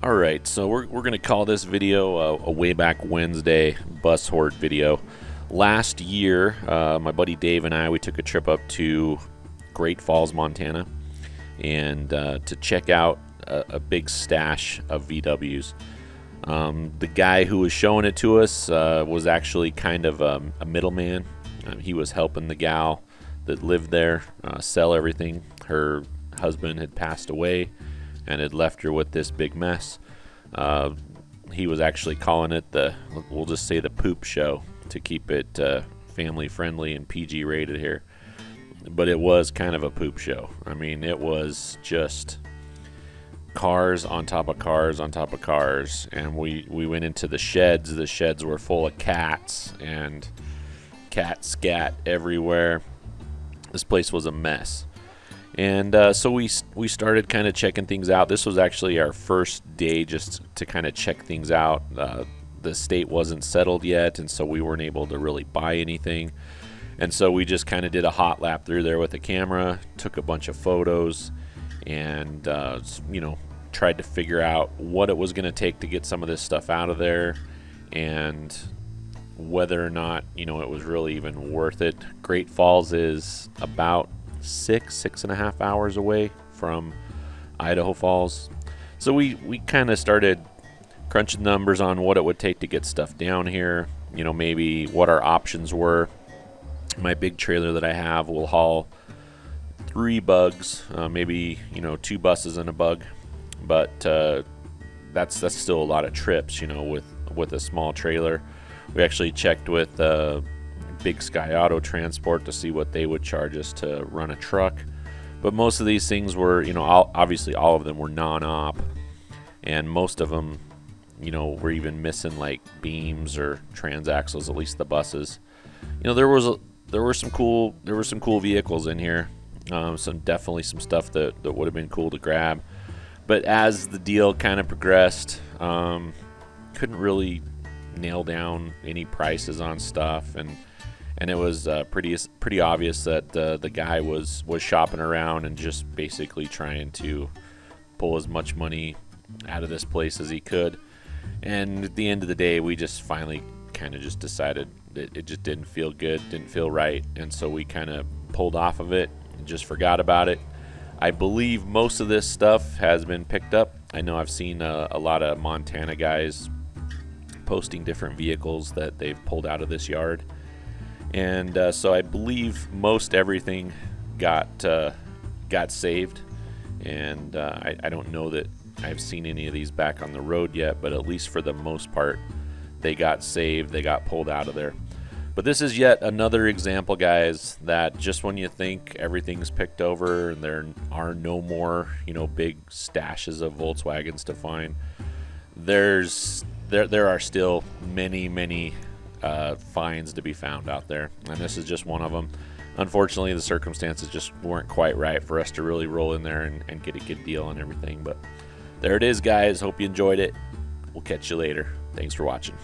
All right, so we're going to call this video a way back Wednesday bus hoard video. Last year, my buddy Dave and I, we took a trip up to Great Falls, Montana, and to check out a big stash of VWs. The guy who was showing it to us was actually kind of a middleman. He was helping the gal that lived there sell everything. Her husband had passed away and had left her with this big mess. He was actually calling it we'll just say the poop show to keep it family friendly and PG rated here. But it was kind of a poop show. I mean, it was just cars on top of cars on top of cars. And we went into the sheds. The sheds were full of cats and cat scat everywhere. This place was a mess. And so we started kind of checking things out. This was actually our first day just to kind of check things out. The state wasn't settled yet, and so we weren't able to really buy anything. And so we just kind of did a hot lap through there with a camera, took a bunch of photos, and tried to figure out what it was going to take to get some of this stuff out of there, and whether or not it was really even worth it. Great Falls is about 6.5 hours away from Idaho Falls. So we kind of started crunching numbers on what it would take to get stuff down here, maybe what our options were. My big trailer that I have will haul 3 bugs, maybe 2 buses and a bug, but that's still a lot of trips, with a small trailer. We actually checked with Big Sky Auto Transport to see what they would charge us to run a truck. But most of these things were, obviously all of them were non-op, and most of them, were even missing like beams or transaxles, at least the buses. There were some cool vehicles in here, definitely some stuff that would have been cool to grab. But as the deal kind of progressed, couldn't really nail down any prices on stuff, and it was pretty obvious that the guy was shopping around and just basically trying to pull as much money out of this place as he could. And at the end of the day, we just finally kind of just decided that it just didn't feel good, didn't feel right, and so we kind of pulled off of it and just forgot about it. I believe most of this stuff has been picked up. I know I've seen a lot of Montana guys posting different vehicles that they've pulled out of this yard. And so I believe most everything got saved, and I don't know that I've seen any of these back on the road yet, but at least for the most part, they got saved, they got pulled out of there. But this is yet another example, guys, that just when you think everything's picked over and there are no more, big stashes of Volkswagens to find, there are still many finds to be found out there, and this is just one of them. Unfortunately, the circumstances just weren't quite right for us to really roll in there and get a good deal on everything. But there it is, guys. Hope you enjoyed it. We'll catch you later. Thanks for watching.